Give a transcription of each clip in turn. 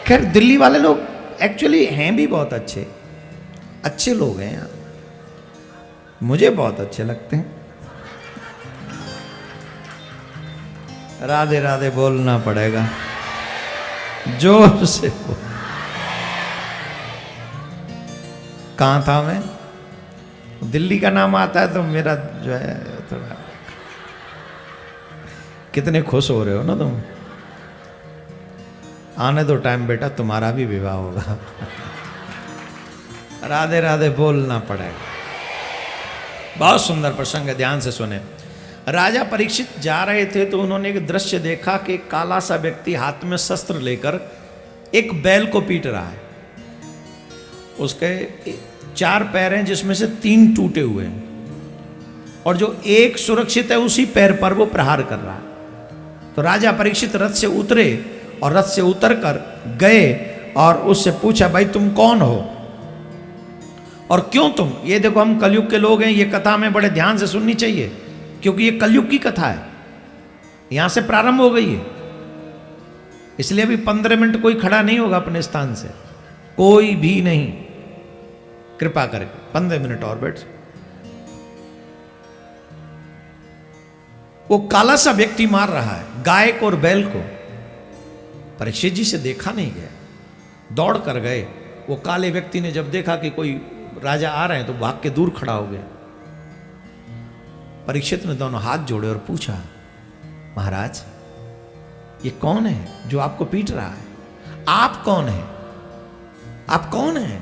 खैर दिल्ली वाले लोग एक्चुअली हैं भी बहुत अच्छे, अच्छे लोग हैं यहाँ, मुझे बहुत अच्छे लगते हैं। राधे राधे बोलना पड़ेगा जोर से। कहाँ था मैं? दिल्ली का नाम आता है तो मेरा जो है थोड़ा। कितने खुश हो रहे हो ना तुम? आने दो टाइम बेटा, तुम्हारा भी विवाह होगा। राधे राधे बोलना पड़ेगा। बहुत सुंदर प्रसंग है, ध्यान से सुने। राजा परीक्षित जा रहे थे तो उन्होंने एक दृश्य देखा कि एक काला सा व्यक्ति हाथ में शस्त्र लेकर एक बैल को पीट रहा है। उसके 4 पैर हैं जिसमें से 3 टूटे हुए हैं, और जो एक सुरक्षित है उसी पैर पर वो प्रहार कर रहा है। तो राजा परीक्षित रथ से उतरे और रथ से उतरकर गए और उससे पूछा, भाई तुम कौन हो और क्यों तुम? ये देखो हम कलयुग के लोग हैं, ये कथा हमें बड़े ध्यान से सुननी चाहिए क्योंकि ये कलयुग की कथा है, यहां से प्रारंभ हो गई है। इसलिए अभी 15 मिनट कोई खड़ा नहीं होगा अपने स्थान से, कोई भी नहीं, कृपा करके 15 मिनट और बैठ। वो काला सा व्यक्ति मार रहा है गाय को और बैल को। परीक्षित जी से देखा नहीं गया, दौड़ कर गए। वो काले व्यक्ति ने जब देखा कि कोई राजा आ रहे हैं तो भाग के दूर खड़ा हो गया। परीक्षित ने दोनों हाथ जोड़े और पूछा, महाराज ये कौन है जो आपको पीट रहा है? आप कौन है? आप कौन है?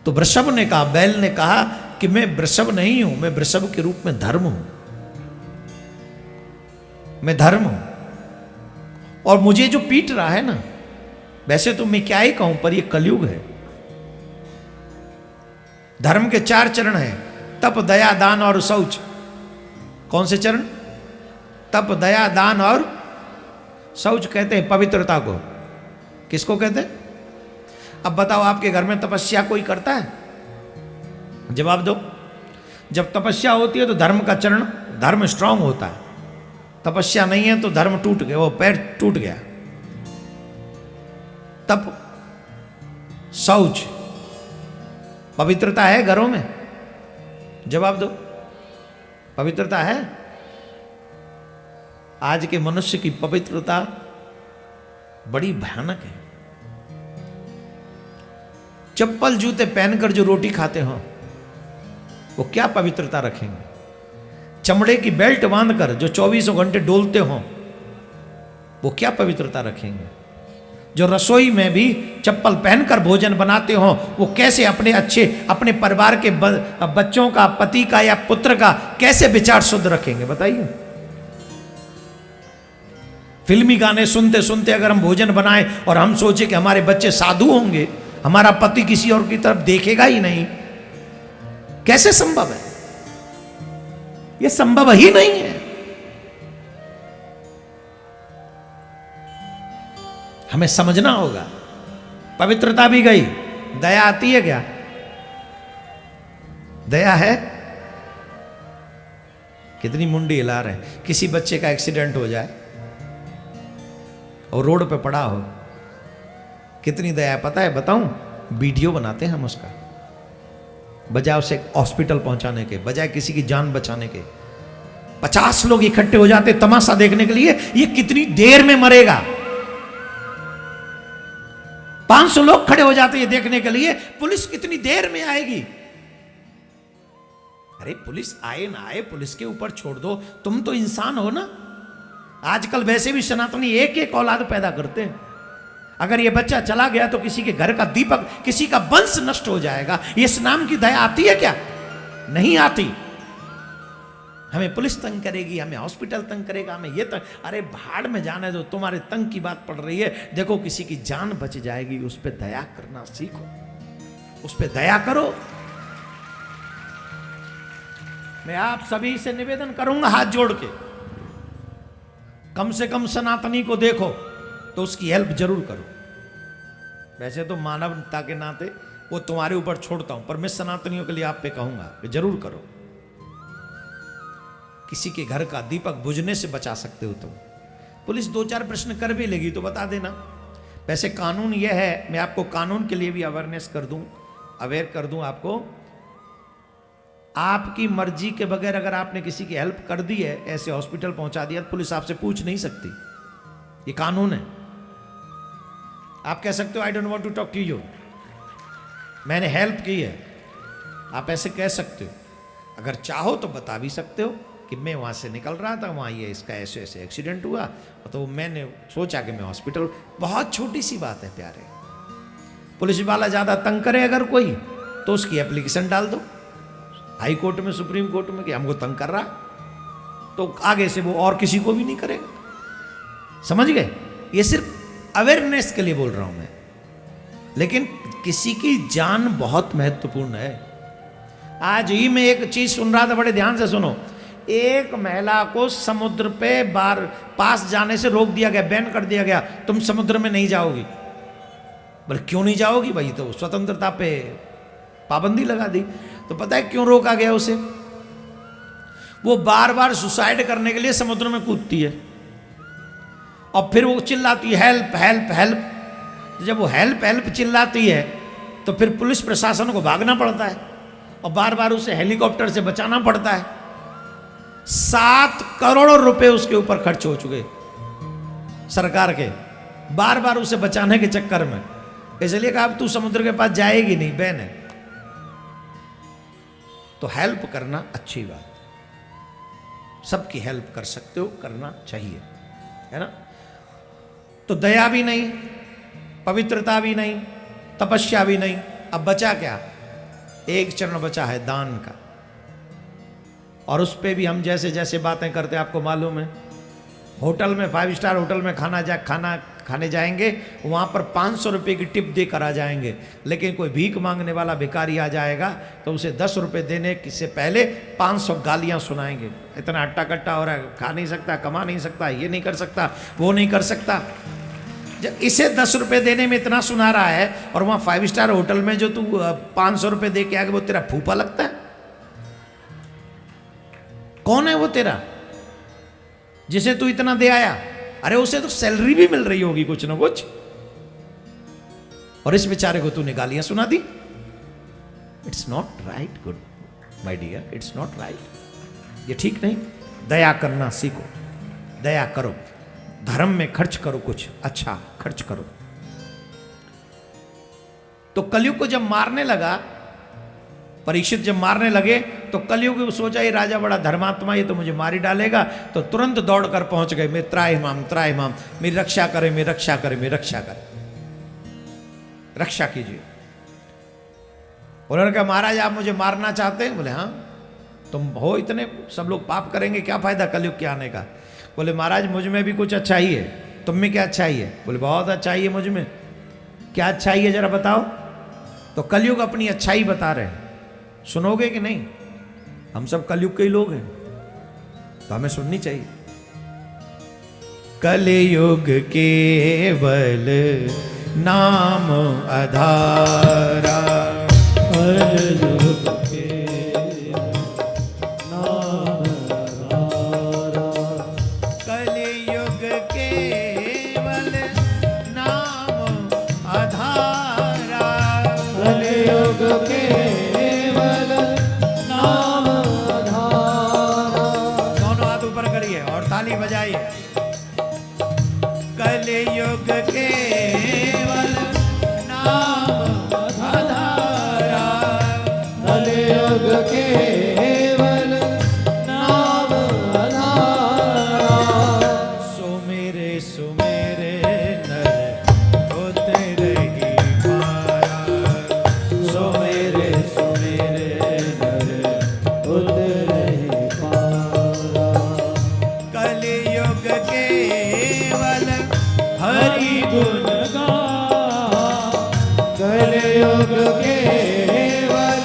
तो वृषभ ने कहा, बैल ने कहा कि मैं वृषभ नहीं हूं, मैं वृषभ के रूप में धर्म हूं, मैं धर्म हूं। और मुझे जो पीट रहा है ना, वैसे तो मैं क्या ही कहूं, पर ये कलयुग है। धर्म के 4 चरण हैं, तप दया दान और शौच। कौन से चरण? तप दया दान और शौच कहते हैं पवित्रता को। किसको कहते हैं? अब बताओ, आपके घर में तपस्या कोई करता है? जवाब दो। जब तपस्या होती है तो धर्म का चरण, धर्म स्ट्रांग होता है। तपस्या नहीं है तो धर्म टूट गया, वो पैर टूट गया। तप, शौच, पवित्रता है घरों में? जवाब दो, पवित्रता है? आज के मनुष्य की पवित्रता बड़ी भयानक है। चप्पल जूते पहनकर जो रोटी खाते हो वो क्या पवित्रता रखेंगे? चमड़े की बेल्ट बांधकर जो 24 घंटे डोलते हो वो क्या पवित्रता रखेंगे? जो रसोई में भी चप्पल पहनकर भोजन बनाते हो वो कैसे अपने परिवार के बच्चों का, पति का या पुत्र का कैसे विचार शुद्ध रखेंगे? बताइए। फिल्मी गाने सुनते सुनते अगर हम भोजन बनाएं और हम सोचे कि हमारे बच्चे साधु होंगे, हमारा पति किसी और की तरफ देखेगा ही नहीं, कैसे संभव है? यह संभव ही नहीं है। हमें समझना होगा। पवित्रता भी गई, दया आती है क्या? दया है? कितनी मुंडी हिला रहे हैं। किसी बच्चे का एक्सीडेंट हो जाए और रोड पे पड़ा हो, कितनी दया पता है? बताऊं, वीडियो बनाते हैं हम उसका, बजाय उसे हॉस्पिटल पहुंचाने के, बजाय किसी की जान बचाने के। 50 लोग इकट्ठे हो जाते तमाशा देखने के लिए, ये कितनी देर में मरेगा। 500 लोग खड़े हो जाते ये देखने के लिए, पुलिस कितनी देर में आएगी। अरे पुलिस आए ना आए, पुलिस के ऊपर छोड़ दो, तुम तो इंसान हो ना। आजकल वैसे भी सनातनी एक एक औलाद पैदा करते हैं। अगर ये बच्चा चला गया तो किसी के घर का दीपक, किसी का वंश नष्ट हो जाएगा। इस नाम की दया आती है क्या? नहीं आती। हमें पुलिस तंग करेगी, हमें हॉस्पिटल तंग करेगा, हमें ये तंग। अरे भाड़ में जाने दो, तुम्हारे तंग की बात पड़ रही है। देखो किसी की जान बच जाएगी, उस पर दया करना सीखो, उस पर दया करो। मैं आप सभी से निवेदन करूंगा हाथ जोड़ के, कम से कम सनातनी को देखो तो उसकी हेल्प जरूर करो। वैसे तो मानवता के नाते वो तुम्हारे ऊपर छोड़ता हूं, पर मैं सनातनियों के लिए आप पे कहूंगा कि जरूर करो। किसी के घर का दीपक बुझने से बचा सकते हो तुम। पुलिस 2-4 प्रश्न कर भी लेगी तो बता देना। वैसे कानून यह है, मैं आपको कानून के लिए भी अवेयरनेस कर दूं, अवेयर कर दूं आपको, आपकी मर्जी के बगैर अगर आपने किसी की हेल्प कर दी है, ऐसे हॉस्पिटल पहुंचा दिया, तो पुलिस आपसे पूछ नहीं सकती, ये कानून है। आप कह सकते हो I don't want to talk to you, मैंने हेल्प की है, आप ऐसे कह सकते हो। अगर चाहो तो बता भी सकते हो कि मैं वहाँ से निकल रहा था, वहाँ ये इसका ऐसे ऐसे एक्सीडेंट हुआ, तो मैंने सोचा कि मैं हॉस्पिटल, बहुत छोटी सी बात है प्यारे। पुलिस वाला ज़्यादा तंग करे अगर कोई, तो उसकी एप्लीकेशन डाल दो हाई कोर्ट में, सुप्रीम कोर्ट में, कि हमको तंग कर रहा, तो आगे से वो और किसी को भी नहीं करेगा। समझ गए? ये सिर्फ अवेयरनेस के लिए बोल रहा हूँ मैं, लेकिन किसी की जान बहुत महत्वपूर्ण है। आज ही मैं एक चीज सुन रहा था, बड़े ध्यान से सुनो। एक महिला को समुद्र पे पास जाने से रोक दिया गया, बैन कर दिया गया, तुम समुद्र में नहीं जाओगी। बोले क्यों नहीं जाओगी भाई? तो स्वतंत्रता पे पाबंदी लगा दी। तो पता है क्यों रोका गया उसे? वो बार बार सुसाइड करने के लिए समुद्र में कूदती है और फिर वो चिल्लाती है हेल्प हेल्प हेल्प। जब वो हेल्प हेल्प चिल्लाती है तो फिर पुलिस प्रशासन को भागना पड़ता है और बार बार उसे हेलीकॉप्टर से बचाना पड़ता है। 7 करोड़ रुपए उसके ऊपर खर्च हो चुके सरकार के, बार बार उसे बचाने के चक्कर में। इसलिए कहा अब तू समुद्र के पास जाएगी नहीं, बैन है। तो हेल्प करना अच्छी बात, सबकी हेल्प कर सकते हो, करना चाहिए, है ना? तो दया भी नहीं, पवित्रता भी नहीं, तपस्या भी नहीं। अब बचा क्या? एक चरण बचा है दान का, और उस पे भी हम जैसे जैसे बातें करते हैं आपको मालूम है। होटल में 5 स्टार होटल में खाना खाने जाएंगे, वहाँ पर 500 रुपये की टिप देकर आ जाएंगे, लेकिन कोई भीख मांगने वाला भिखारी आ जाएगा तो उसे 10 रुपये देने से पहले 500 गालियाँ सुनाएंगे। इतना अट्टा कट्टा हो रहा है, खा नहीं सकता, कमा नहीं सकता, ये नहीं कर सकता, वो नहीं कर सकता। जब इसे 10 रुपये देने में इतना सुना रहा है, और वहाँ 5 स्टार होटल में जो तू 500 रुपये दे के आगे, वो तेरा फूफा लगता है? कौन है वो तेरा जिसे तू इतना दे आया? अरे उसे तो सैलरी भी मिल रही होगी कुछ ना कुछ, और इस बेचारे को तूने गालियां सुना दी। It's not right good my dear, it's not right, ये ठीक नहीं। दया करना सीखो, दया करो, धर्म में खर्च करो, कुछ अच्छा खर्च करो। तो कलयुग को जब मारने लगा, परीक्षित जब मारने लगे, तो कलयुग सोचा ये राजा बड़ा धर्मात्मा, ये तो मुझे मार ही डालेगा, तो तुरंत दौड़कर पहुंच गए, मैं त्राहिमाम त्राहिमाम, मेरी रक्षा करें, मेरी रक्षा करें, मेरी रक्षा करें, रक्षा कीजिए। उन्होंने कहा महाराज आप मुझे मारना चाहते हैं? बोले हाँ। तुम हो इतने, सब लोग पाप करेंगे, क्या फायदा कलयुग के आने का? बोले महाराज मुझ में भी कुछ अच्छा ही है। तुम में क्या अच्छा ही है? बोले बहुत अच्छा ही है मुझ में। क्या अच्छा ही है जरा बताओ? तो कलयुग अपनी अच्छाई बता रहे हैं, सुनोगे कि नहीं? हम सब कलयुग के ही लोग हैं, तो हमें सुननी चाहिए। कलयुग केवल नाम आधारा, कलयुग केवल नाम आधारा, कलयुग केवल नाम आधारा, कलयुग केवल नाम आधारा। दोनों हाथ ऊपर करिए और ताली बजाइए। कलयुग केवल नाम आधारा, कलयुग केवल नाम आधारा। सुमेरे सुमेरे नर उतरे ही पारा, सुमेरे सुमेरे नर उतरे ही पारा। कलयुग केवल हरि गुण गा, कलयुग केवल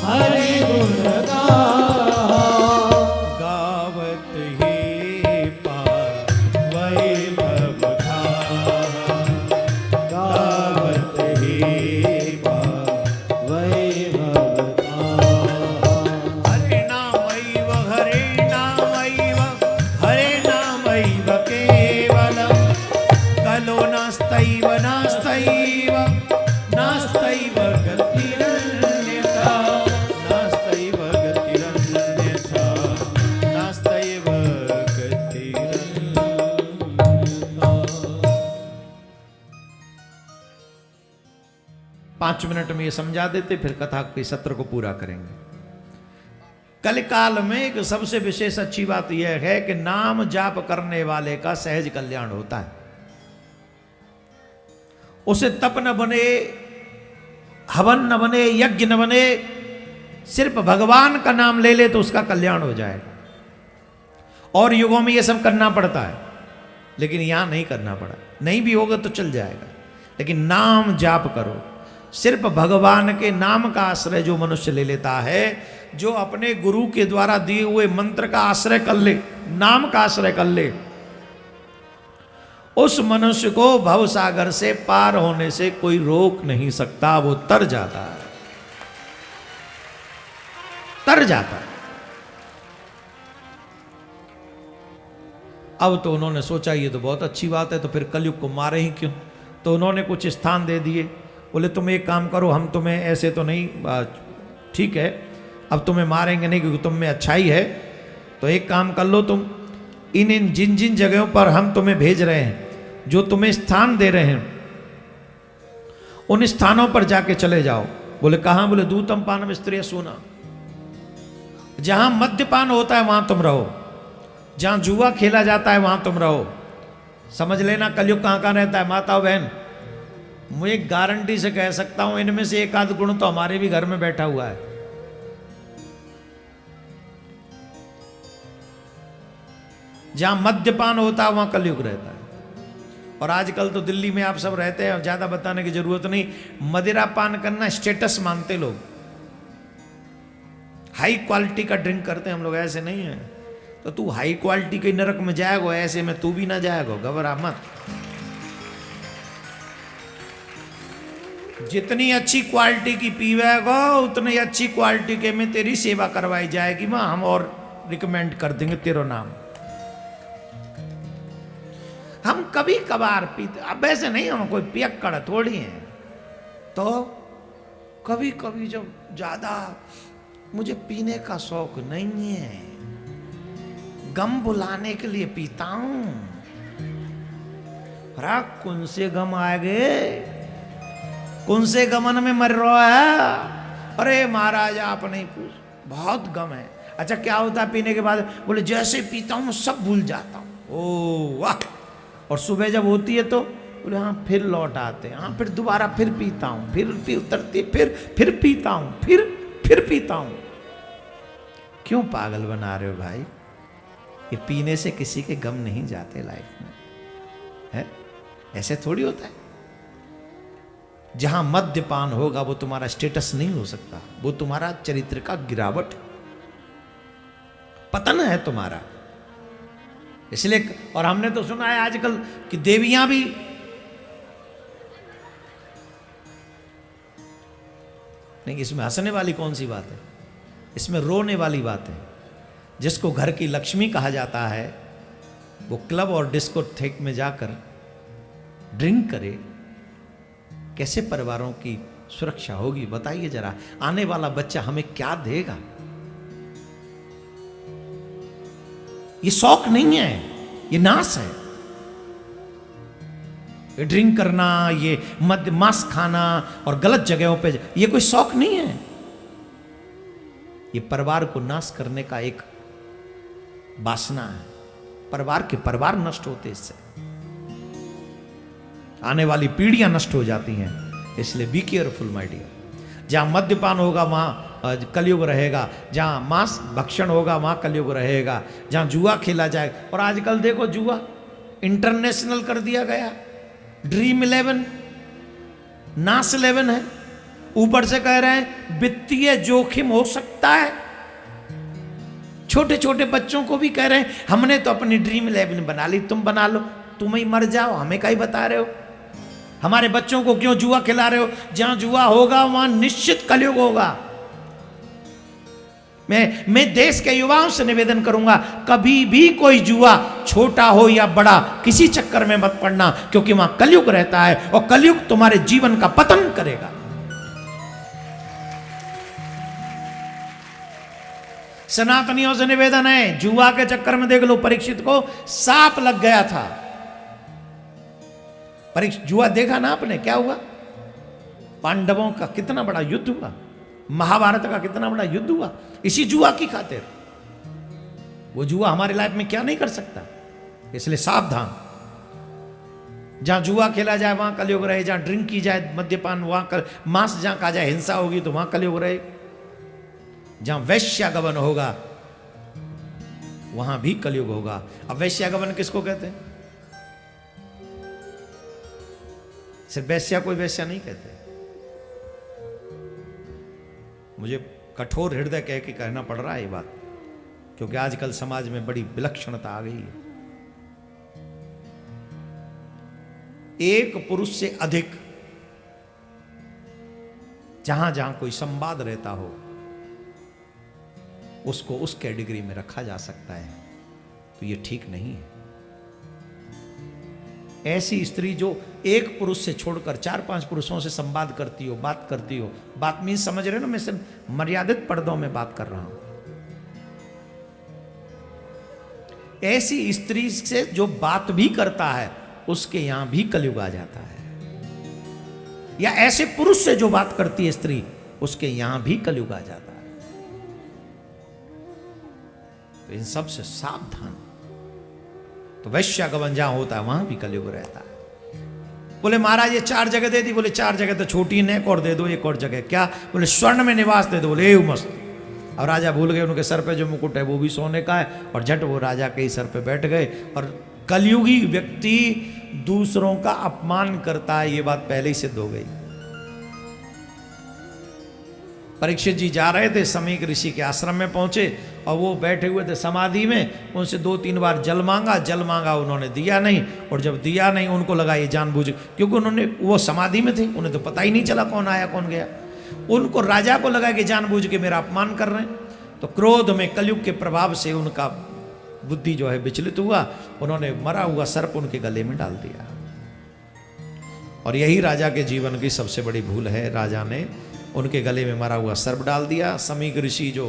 हरि गुण गा, गावत ही पावै भव धाम, गावत ही पावै भव धाम। हरे नामैव हरे नामैव हरे नामैव केवलम्, नास्तैव नास्तैव नास्तैव गतिरन्यथा नास्तैव गतिरन्यथा नास्तैव गतिरन्यथा। 5 मिनट में ये समझा देते, फिर कथा के सत्र को पूरा करेंगे। कलिकाल में एक सबसे विशेष अच्छी बात यह है कि नाम जाप करने वाले का सहज कल्याण होता है। उसे तप न बने, हवन न बने, यज्ञ न बने, सिर्फ भगवान का नाम ले ले तो उसका कल्याण हो जाएगा। और युगों में यह सब करना पड़ता है, लेकिन यहां नहीं करना पड़ा। नहीं भी होगा तो चल जाएगा, लेकिन नाम जाप करो। सिर्फ भगवान के नाम का आश्रय जो मनुष्य ले लेता है, जो अपने गुरु के द्वारा दिए हुए मंत्र का आश्रय कर ले, नाम का आश्रय कर ले, उस मनुष्य को भव सागर से पार होने से कोई रोक नहीं सकता। वो तर जाता है, तर जाता है। अब तो उन्होंने सोचा ये तो बहुत अच्छी बात है, तो फिर कलयुग को मारे ही क्यों। तो उन्होंने कुछ स्थान दे दिए। बोले तुम एक काम करो, हम तुम्हें ऐसे तो नहीं, ठीक है अब तुम्हें मारेंगे नहीं क्योंकि तुम में अच्छाई है, तो एक काम कर लो तुम, इन जिन जिन जगहों पर हम तुम्हें भेज रहे हैं, जो तुम्हें स्थान दे रहे हैं, उन स्थानों पर जाके चले जाओ। बोले कहाँ? बोले दूतम पानम स्त्रिय सोना। जहां मद्यपान होता है वहां तुम रहो, जहां जुआ खेला जाता है वहां तुम रहो। समझ लेना कलयुग कहाँ कहाँ रहता है। माता बहन, मैं एक गारंटी से कह सकता हूं, इनमें से एक आध गुण तो हमारे भी घर में बैठा हुआ है। जहां मद्यपान होता है वहां कलयुग रहता है। और आजकल तो दिल्ली में आप सब रहते हैं, ज्यादा बताने की जरूरत नहीं, मदिरा पान करना स्टेटस मानते लोग। हाई क्वालिटी का ड्रिंक करते हैं हम लोग, ऐसे नहीं है। तो तू हाई क्वालिटी के नरक में जाएगा, ऐसे में तू भी ना जाएगा, घबरा मत। जितनी अच्छी क्वालिटी की पीवेगा उतनी अच्छी क्वालिटी के में तेरी सेवा करवाई जाएगी। मां हम और रिकमेंड कर देंगे तेरा नाम। हम कभी कभार पीते, अब ऐसे नहीं, हम कोई पियक्कड़ थोड़ी हैं। तो कभी कभी जब ज्यादा मुझे पीने का शौक नहीं है, गम बुलाने के लिए पीता हूं। कौन से गम आएगे, कौन से गमन में मर रहा है? अरे महाराज आप नहीं पूछ, बहुत गम है। अच्छा क्या होता है पीने के बाद? बोले जैसे पीता हूं सब भूल जाता हूं। ओ वाह! और सुबह जब होती है तो बोले हाँ फिर लौट आते हैं, हाँ फिर दोबारा फिर पीता हूं, फिर उतरती, फिर पीता हूं, फिर पीता हूं। क्यों पागल बना रहे हो भाई? ये पीने से किसी के गम नहीं जाते लाइफ में, है? ऐसे थोड़ी होता है। जहां मद्यपान होगा वो तुम्हारा स्टेटस नहीं हो सकता, वो तुम्हारा चरित्र का गिरावट, पतन है तुम्हारा। इसलिए, और हमने तो सुना है आजकल कि देवियां भी नहीं। इसमें हंसने वाली कौन सी बात है? इसमें रोने वाली बात है। जिसको घर की लक्ष्मी कहा जाता है वो क्लब और डिस्कोथेक में जाकर ड्रिंक करे, कैसे परिवारों की सुरक्षा होगी बताइए जरा? आने वाला बच्चा हमें क्या देगा? ये शौक नहीं है, ये नाश है। ये ड्रिंक करना, ये मद्य मांस खाना और गलत जगहों पे, ये कोई शौक नहीं है। ये परिवार को नाश करने का एक वासना है। परिवार नष्ट होते इससे, आने वाली पीढ़ियां नष्ट हो जाती हैं। इसलिए बी केयरफुल माय डियर। जहां मद्यपान होगा वहां कलयुग रहेगा, जहां मांस भक्षण होगा वहां कलयुग रहेगा, जहां जुआ खेला जाए। और आजकल देखो जुआ इंटरनेशनल कर दिया गया। ड्रीम 11 नास 11 है। ऊपर से कह रहे हैं वित्तीय जोखिम हो सकता है। छोटे छोटे बच्चों को भी कह रहे हैं हमने तो अपनी ड्रीम 11 बना ली, तुम बना लो, तुम ही मर जाओ, हमें क्या ही बता रहे हो? हमारे बच्चों को क्यों जुआ खिला रहे हो? जहां जुआ होगा वहां निश्चित कलयुग होगा। मैं देश के युवाओं से निवेदन करूंगा, कभी भी कोई जुआ छोटा हो या बड़ा किसी चक्कर में मत पड़ना, क्योंकि वहां कलयुग रहता है और कलयुग तुम्हारे जीवन का पतन करेगा। सनातनियों से निवेदन है, जुआ के चक्कर में देख लो, परीक्षित को सांप लग गया था। परीक्षित जुआ देखा ना आपने, क्या हुआ? पांडवों का कितना बड़ा युद्ध हुआ, महाभारत का कितना बड़ा युद्ध हुआ इसी जुआ की खातिर। वो जुआ हमारे लाइफ में क्या नहीं कर सकता, इसलिए सावधान। जहां जुआ खेला जाए वहां कलयुग रहे, जहां ड्रिंक की जाए, मद्यपान वहां मांस जहां खा जाए, हिंसा होगी तो वहां कलयुग रहे, जहां वैश्यागमन होगा वहां भी कलयुग होगा। अब वैश्यागमन किसको कहते हैं? सिर्फ वैश्या कोई वैश्या नहीं कहते। मुझे कठोर हृदय कह के कहना पड़ रहा है ये बात, क्योंकि आजकल समाज में बड़ी विलक्षणता आ गई है। एक पुरुष से अधिक जहां जहां कोई संवाद रहता हो उसको उस कैटेगरी में रखा जा सकता है, तो ये ठीक नहीं है। ऐसी स्त्री जो एक पुरुष से छोड़कर 4-5 पुरुषों से संवाद करती हो, बात करती हो, बात मीन समझ रहे हो ना, मैं सिर्फ मर्यादित पर्दों में बात कर रहा हूं। ऐसी स्त्री से जो बात भी करता है उसके यहां भी कलयुग आ जाता है, या ऐसे पुरुष से जो बात करती है स्त्री उसके यहां भी कलयुग आ जाता है। तो इन सब से सावधान। तो वैश्यागमन जहां होता है वहां भी कलयुग रहता है। बोले महाराज ये 4 जगह दे दी, बोले 4 जगह तो छोटी ने, एक और दे दो, एक और जगह क्या? बोले स्वर्ण में निवास दे दो, बोले मस्त। और राजा भूल गए, उनके सर पे जो मुकुट है वो भी सोने का है, और झट वो राजा के ही सर पे बैठ गए। और कलयुगी व्यक्ति दूसरों का अपमान करता है, ये बात पहले ही सिद्ध हो गई। परीक्षित जी जा रहे थे, समीक ऋषि के आश्रम में पहुंचे और वो बैठे हुए थे समाधि में। उनसे 2-3 बार जल मांगा, उन्होंने दिया नहीं। और जब दिया नहीं उनको लगा ये जानबूझ, क्योंकि उन्होंने वो समाधि में थे, उन्हें तो पता ही नहीं चला कौन आया कौन गया। उनको राजा को लगा कि जानबूझ के मेरा अपमान कर रहे हैं। तो क्रोध में कलयुग के प्रभाव से उनका बुद्धि जो है विचलित हुआ, उन्होंने मरा हुआ सर्प उनके गले में डाल दिया। और यही राजा के जीवन की सबसे बड़ी भूल है, राजा ने उनके गले में मरा हुआ सर्प डाल दिया। समीक ऋषि जो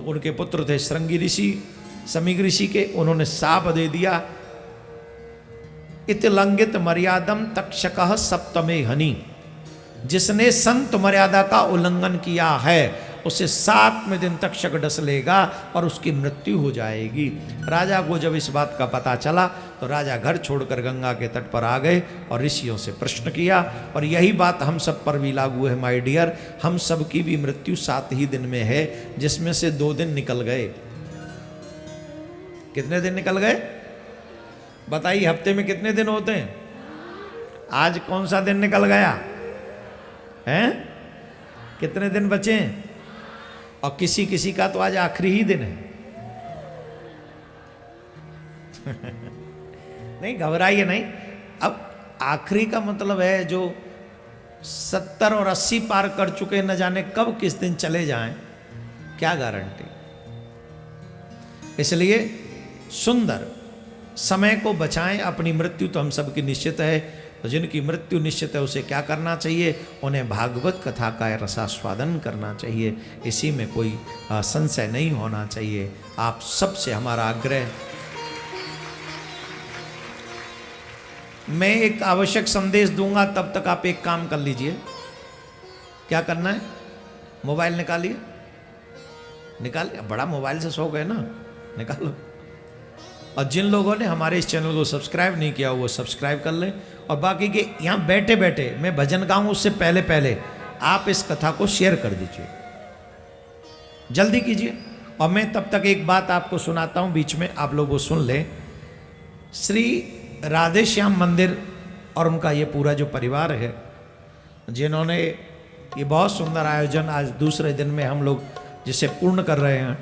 उनके पुत्र थे, श्रृंगी ऋषि, समीक ऋषि के, उन्होंने शाप दे दिया, इत लंघित मर्यादम तक्षकः सप्तमे हनि। जिसने संत मर्यादा का उल्लंघन किया है उसे 7वें दिन तक्षक डस लेगा और उसकी मृत्यु हो जाएगी। राजा को जब इस बात का पता चला तो राजा घर छोड़कर गंगा के तट पर आ गए और ऋषियों से प्रश्न किया। और यही बात हम सब पर भी लागू है माय डियर। हम सब की भी मृत्यु 7 ही दिन में है, जिसमें से 2 दिन निकल गए। कितने दिन निकल गए बताइए? हफ्ते में कितने दिन होते हैं? आज कौन सा दिन निकल गया है? कितने दिन बचे हैं? और किसी किसी का तो आज आखिरी ही दिन है। नहीं घबराइए नहीं। अब आखिरी का मतलब है जो 70 और 80 पार कर चुके, न जाने कब किस दिन चले जाएं, क्या गारंटी। इसलिए सुंदर समय को बचाएं। अपनी मृत्यु तो हम सबकी निश्चित है, तो जिनकी मृत्यु निश्चित है उसे क्या करना चाहिए? उन्हें भागवत कथा का रसास्वादन करना चाहिए। इसी में कोई संशय नहीं होना चाहिए। आप सबसे हमारा आग्रह, मैं एक आवश्यक संदेश दूंगा, तब तक आप एक काम कर लीजिए। क्या करना है? मोबाइल निकालिए, निकालिए। बड़ा मोबाइल से शौक है ना, निकालो। और जिन लोगों ने हमारे इस चैनल को सब्सक्राइब नहीं किया वो सब्सक्राइब कर लें। और बाकी के यहाँ बैठे बैठे मैं भजन गाऊँ उससे पहले पहले आप इस कथा को शेयर कर दीजिए, जल्दी कीजिए। और मैं तब तक एक बात आपको सुनाता हूँ, बीच में आप लोग वो सुन लें। श्री राधे श्याम मंदिर और उनका ये पूरा जो परिवार है, जिन्होंने ये बहुत सुंदर आयोजन आज दूसरे दिन में हम लोग जिसे पूर्ण कर रहे हैं,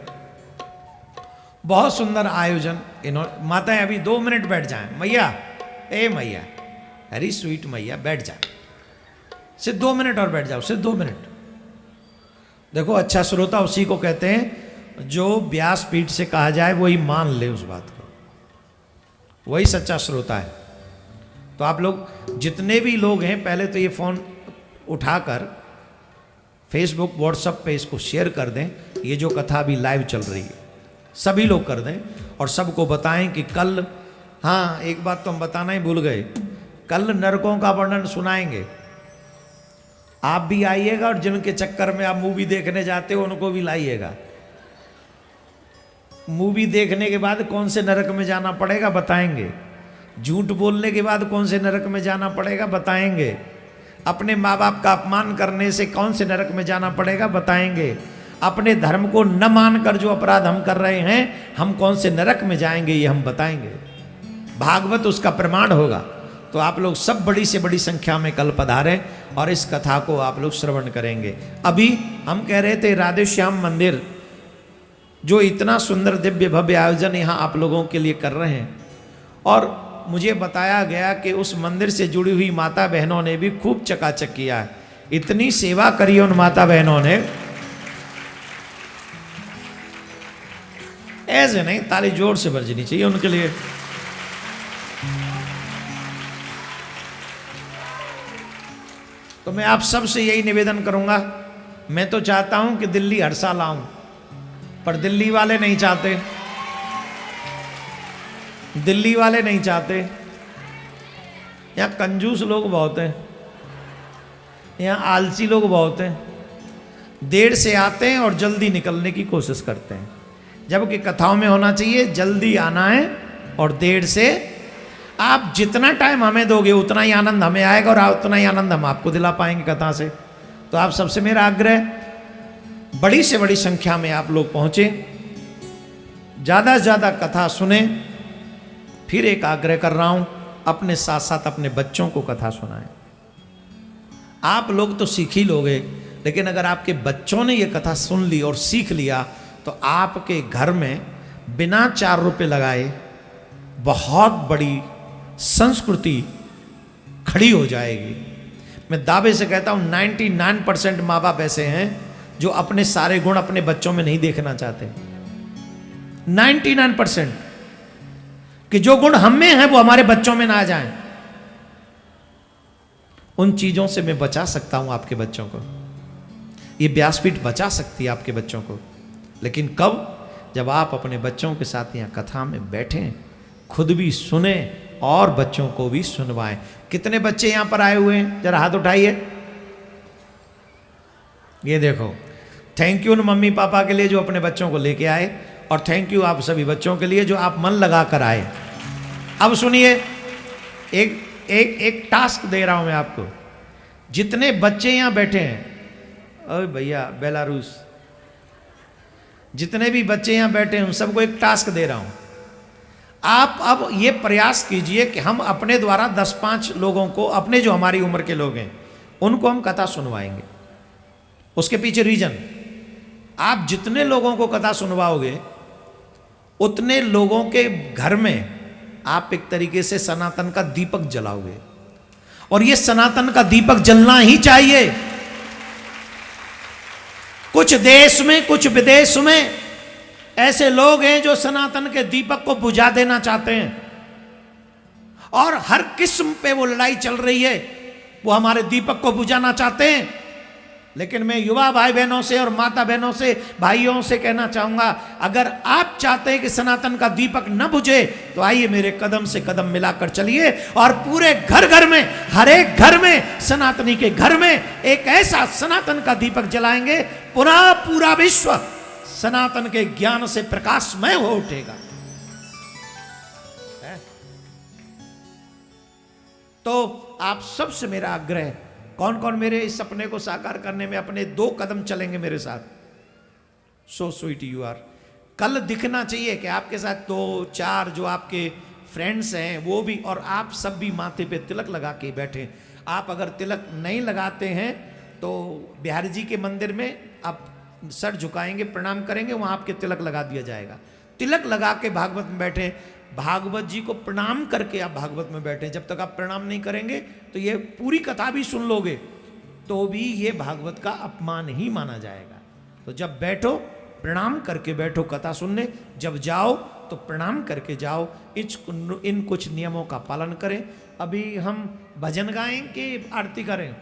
बहुत सुंदर आयोजन इन्होंने। माताएं अभी 2 मिनट बैठ जाएं। मैया, ए मैया, वेरी स्वीट मैया, बैठ जाए, सिर्फ 2 मिनट और बैठ जाओ, सिर्फ 2 मिनट। देखो अच्छा श्रोता उसी को कहते हैं जो व्यासपीठ से कहा जाए वही मान ले उस बात को, वही सच्चा श्रोता है। तो आप लोग जितने भी लोग हैं पहले तो ये फ़ोन उठाकर फेसबुक व्हाट्सएप पे इसको शेयर कर दें। ये जो कथा अभी लाइव चल रही है सभी लोग कर दें और सबको बताएं कि कल, हाँ एक बात तो हम बताना ही भूल गए, कल नरकों का वर्णन सुनाएंगे। आप भी आइएगा और जिनके चक्कर में आप मूवी देखने जाते हो उनको भी लाइएगा। मूवी देखने के बाद कौन से नरक में जाना पड़ेगा बताएंगे, झूठ बोलने के बाद कौन से नरक में जाना पड़ेगा बताएंगे, अपने माँ बाप का अपमान करने से कौन से नरक में जाना पड़ेगा बताएंगे, अपने धर्म को न मानकर जो अपराध हम कर रहे हैं हम कौन से नरक में जाएंगे ये हम बताएंगे। भागवत उसका प्रमाण होगा। तो आप लोग सब बड़ी से बड़ी संख्या में कल पधारें और इस कथा को आप लोग श्रवण करेंगे। अभी हम कह रहे थे राधे श्याम मंदिर जो इतना सुंदर दिव्य भव्य आयोजन यहाँ आप लोगों के लिए कर रहे हैं, और मुझे बताया गया कि उस मंदिर से जुड़ी हुई माता बहनों ने भी खूब चकाचक किया है। इतनी सेवा करी उन माता बहनों ने, ऐसे नहीं, ताली जोर से बजनी चाहिए उनके लिए। तो मैं आप सबसे यही निवेदन करूंगा, मैं तो चाहता हूं कि दिल्ली हर साल आऊं, पर दिल्ली वाले नहीं चाहते, दिल्ली वाले नहीं चाहते। यहाँ कंजूस लोग बहुत हैं, यहाँ आलसी लोग बहुत हैं, देर से आते हैं और जल्दी निकलने की कोशिश करते हैं, जबकि कथाओं में होना चाहिए जल्दी आना है और देर से। आप जितना टाइम हमें दोगे उतना ही आनंद हमें आएगा और उतना ही आनंद हम आपको दिला पाएंगे कथा से। तो आप सबसे मेरा आग्रह, बड़ी से बड़ी संख्या में आप लोग पहुँचे, ज़्यादा से ज़्यादा कथा सुने। फिर एक आग्रह कर रहा हूँ, अपने साथ साथ अपने बच्चों को कथा सुनाएं। आप लोग तो सीख ही लोगे, लेकिन अगर आपके बच्चों ने ये कथा सुन ली और सीख लिया तो आपके घर में बिना 4 रुपये लगाए बहुत बड़ी संस्कृति खड़ी हो जाएगी। मैं दावे से कहता हूँ 99% माँ बाप ऐसे हैं जो अपने सारे गुण अपने बच्चों में नहीं देखना चाहते। 99% कि जो गुण हम में है वो हमारे बच्चों में ना जाएं। उन चीजों से मैं बचा सकता हूं आपके बच्चों को, ये व्यासपीठ बचा सकती है आपके बच्चों को, लेकिन कब? जब आप अपने बच्चों के साथ यहाँ कथा में बैठें, खुद भी सुने और बच्चों को भी सुनवाएं। कितने बच्चे यहाँ पर आए हुए हैं, जरा हाथ उठाइए। ये देखो, थैंक यू उन मम्मी पापा के लिए जो अपने बच्चों को लेके आए, और थैंक यू आप सभी बच्चों के लिए जो आप मन लगा कर आए। अब सुनिए, एक टास्क दे रहा हूं मैं आपको। जितने बच्चे यहाँ बैठे हैं, अरे भैया बेलारूस, जितने भी बच्चे यहाँ बैठे हैं उन सबको एक टास्क दे रहा हूं। आप अब ये प्रयास कीजिए कि हम अपने द्वारा 10-5 लोगों को, अपने जो हमारी उम्र के लोग हैं उनको हम कथा सुनवाएंगे। उसके पीछे रीजन, आप जितने लोगों को कथा सुनवाओगे उतने लोगों के घर में आप एक तरीके से सनातन का दीपक जलाओगे, और ये सनातन का दीपक जलना ही चाहिए। कुछ देश में, कुछ विदेश में ऐसे लोग हैं जो सनातन के दीपक को बुझा देना चाहते हैं, और हर किस्म पे वो लड़ाई चल रही है, वो हमारे दीपक को बुझाना चाहते हैं। लेकिन मैं युवा भाई बहनों से और माता बहनों से, भाइयों से कहना चाहूंगा, अगर आप चाहते हैं कि सनातन का दीपक न बुझे तो आइए मेरे कदम से कदम मिलाकर चलिए, और पूरे घर घर में, हर एक घर में, सनातनी के घर में एक ऐसा सनातन का दीपक जलाएंगे, पुनः पूरा विश्व सनातन के ज्ञान से प्रकाशमय हो उठेगा। तो आप सबसे मेरा आग्रह, कौन कौन मेरे इस सपने को साकार करने में अपने 2 कदम चलेंगे मेरे साथ? So sweet you are. कल दिखना चाहिए कि आपके साथ 2-4 जो आपके फ्रेंड्स हैं वो भी, और आप सब भी माथे पे तिलक लगा के बैठे। आप अगर तिलक नहीं लगाते हैं तो बिहारी जी के मंदिर में आप सर झुकाएंगे, प्रणाम करेंगे, वहाँ आपके तिलक लगा दिया जाएगा। तिलक लगा के भागवत में बैठे, भागवत जी को प्रणाम करके आप भागवत में बैठे। जब तक आप प्रणाम नहीं करेंगे तो ये पूरी कथा भी सुन लोगे तो भी ये भागवत का अपमान ही माना जाएगा। तो जब बैठो प्रणाम करके बैठो कथा सुनने, जब जाओ तो प्रणाम करके जाओ। इन कुछ नियमों का पालन करें। अभी हम भजन गाएं कि आरती करें?